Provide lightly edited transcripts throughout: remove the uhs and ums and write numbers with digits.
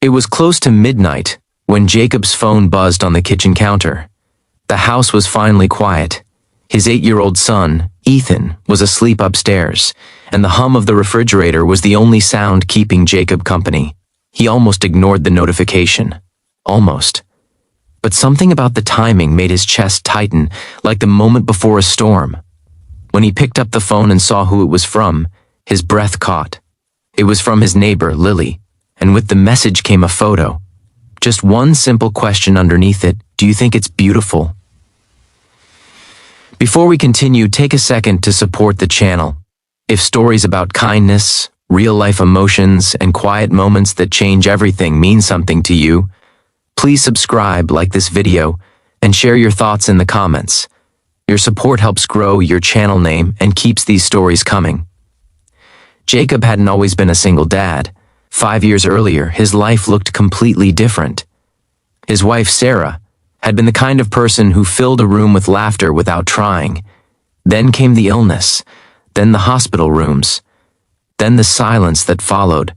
It was close to midnight when Jacob's phone buzzed on the kitchen counter. The house was finally quiet. His 8-year-old son, Ethan, was asleep upstairs, and the hum of the refrigerator was the only sound keeping Jacob company. He almost ignored the notification. Almost. But something about the timing made his chest tighten, like the moment before a storm. When he picked up the phone and saw who it was from, his breath caught. It was from his neighbor, Lily, and with the message came a photo. Just one simple question underneath it: do you think it's beautiful? Before we continue, take a second to support the channel. If stories about kindness, real-life emotions, and quiet moments that change everything mean something to you, please subscribe, like this video, and share your thoughts in the comments. Your support helps grow your channel name and keeps these stories coming. Jacob hadn't always been a single dad. 5 years earlier, his life looked completely different. His wife, Sarah, had been the kind of person who filled a room with laughter without trying. Then came the illness, then the hospital rooms, then the silence that followed.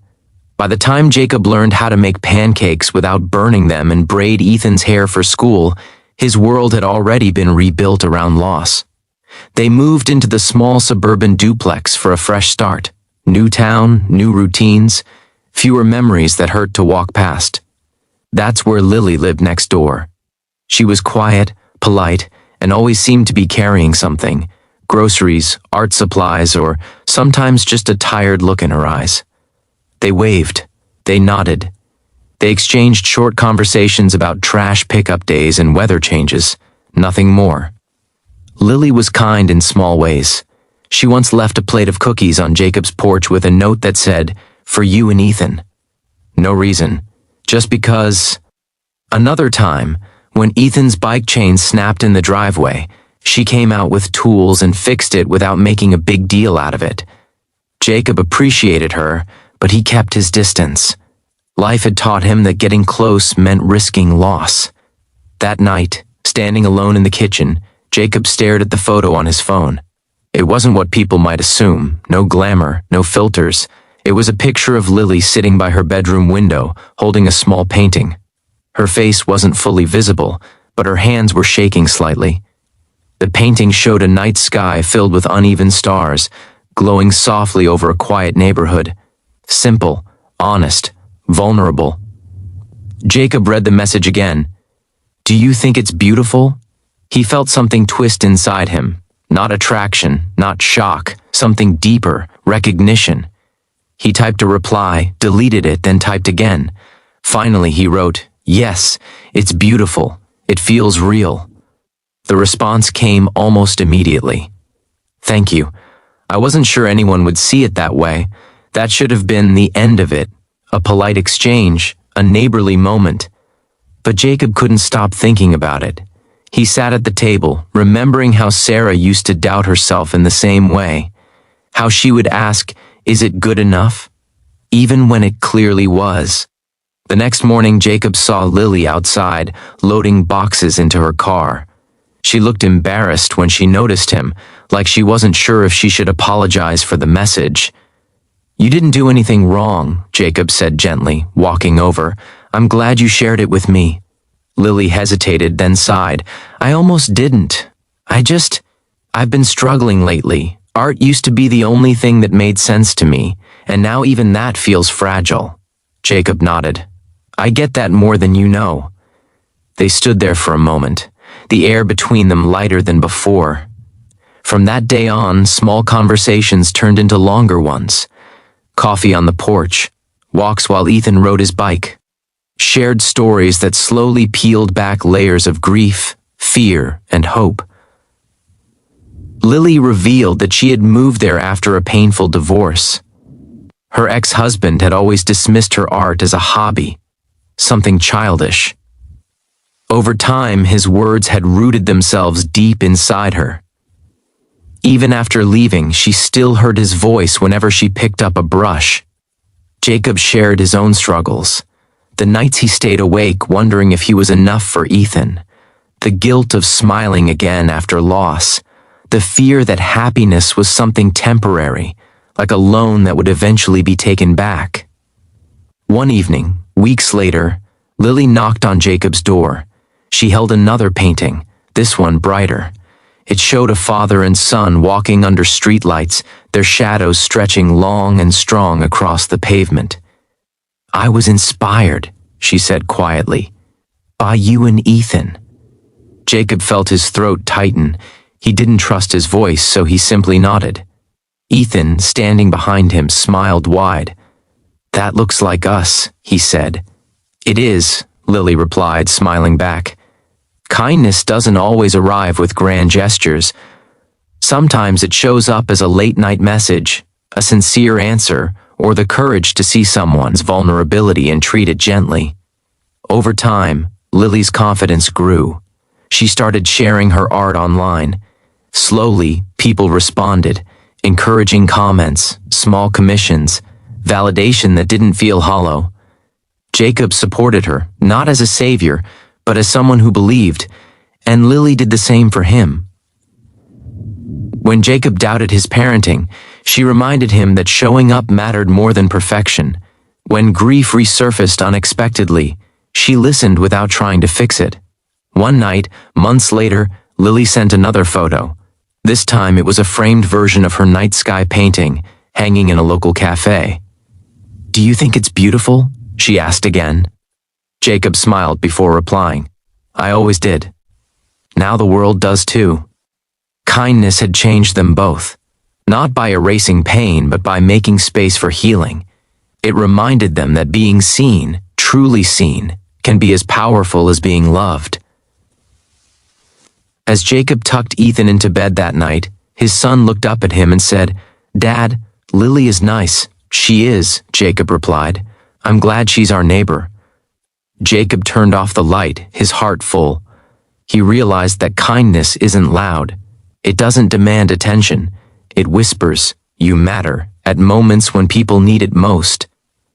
By the time Jacob learned how to make pancakes without burning them and braid Ethan's hair for school, his world had already been rebuilt around loss. They moved into the small suburban duplex for a fresh start. New town, new routines, fewer memories that hurt to walk past. That's where Lily lived next door. She was quiet, polite, and always seemed to be carrying something: groceries, art supplies, or sometimes just a tired look in her eyes. They waved. They nodded. They exchanged short conversations about trash pickup days and weather changes. Nothing more. Lily was kind in small ways. She once left a plate of cookies on Jacob's porch with a note that said, "For you and Ethan." No reason. Just because. Another time, when Ethan's bike chain snapped in the driveway, she came out with tools and fixed it without making a big deal out of it. Jacob appreciated her, but he kept his distance. Life had taught him that getting close meant risking loss. That night, standing alone in the kitchen, Jacob stared at the photo on his phone. It wasn't what people might assume. No glamour, no filters. It was a picture of Lily sitting by her bedroom window, holding a small painting. Her face wasn't fully visible, but her hands were shaking slightly. The painting showed a night sky filled with uneven stars, glowing softly over a quiet neighborhood. Simple, honest, vulnerable. Jacob read the message again. "Do you think it's beautiful?" He felt something twist inside him. Not attraction, not shock, something deeper, recognition. He typed a reply, deleted it, then typed again. Finally, he wrote, "Yes, it's beautiful. It feels real." The response came almost immediately. "Thank you. I wasn't sure anyone would see it that way. That should have been the end of it. A polite exchange, a neighborly moment." But Jacob couldn't stop thinking about it. He sat at the table, remembering how Sarah used to doubt herself in the same way. How she would ask, "Is it good enough?" Even when it clearly was. The next morning, Jacob saw Lily outside, loading boxes into her car. She looked embarrassed when she noticed him, like she wasn't sure if she should apologize for the message. "You didn't do anything wrong," Jacob said gently, walking over. "I'm glad you shared it with me." Lily hesitated, then sighed. "I almost didn't. I've been struggling lately. Art used to be the only thing that made sense to me, and now even that feels fragile." Jacob nodded. "I get that more than you know." They stood there for a moment, the air between them lighter than before. From that day on, small conversations turned into longer ones. Coffee on the porch, walks while Ethan rode his bike. Shared stories that slowly peeled back layers of grief, fear, and hope. Lily revealed that she had moved there after a painful divorce. Her ex-husband had always dismissed her art as a hobby, something childish. Over time, his words had rooted themselves deep inside her. Even after leaving, she still heard his voice whenever she picked up a brush. Jacob shared his own struggles. The nights he stayed awake wondering if he was enough for Ethan. The guilt of smiling again after loss. The fear that happiness was something temporary, like a loan that would eventually be taken back. One evening, Weeks later, Lily knocked on Jacob's door. She held another painting, this one brighter. It showed a father and son walking under streetlights, their shadows stretching long and strong across the pavement. "I was inspired," she said quietly, "by you and Ethan." Jacob felt his throat tighten. He didn't trust his voice, so he simply nodded. Ethan, standing behind him, smiled wide. "That looks like us," he said. "It is," Lily replied, smiling back. "Kindness doesn't always arrive with grand gestures. Sometimes it shows up as a late-night message, a sincere answer, or the courage to see someone's vulnerability and treat it gently." Over time, Lily's confidence grew. She started sharing her art online. Slowly, people responded, encouraging comments, small commissions, validation that didn't feel hollow. Jacob supported her, not as a savior, but as someone who believed, and Lily did the same for him. When Jacob doubted his parenting, she reminded him that showing up mattered more than perfection. When grief resurfaced unexpectedly, she listened without trying to fix it. One night, months later, Lily sent another photo. This time it was a framed version of her night sky painting, hanging in a local cafe. "Do you think it's beautiful?" she asked again. Jacob smiled before replying. "I always did. Now the world does too." Kindness had changed them both, not by erasing pain but by making space for healing. It reminded them that being seen, truly seen, can be as powerful as being loved. As Jacob tucked Ethan into bed that night, his son looked up at him and said, "Dad, Lily is nice." "She is," Jacob replied. "I'm glad she's our neighbor." Jacob turned off the light, his heart full. He realized that kindness isn't loud. It doesn't demand attention. It whispers, "You matter," at moments when people need it most.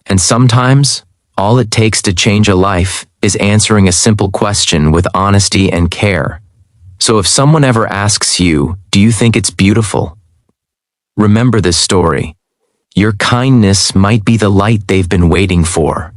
And sometimes, all it takes to change a life is answering a simple question with honesty and care. So if someone ever asks you, "Do you think it's beautiful?" remember this story. Your kindness might be the light they've been waiting for.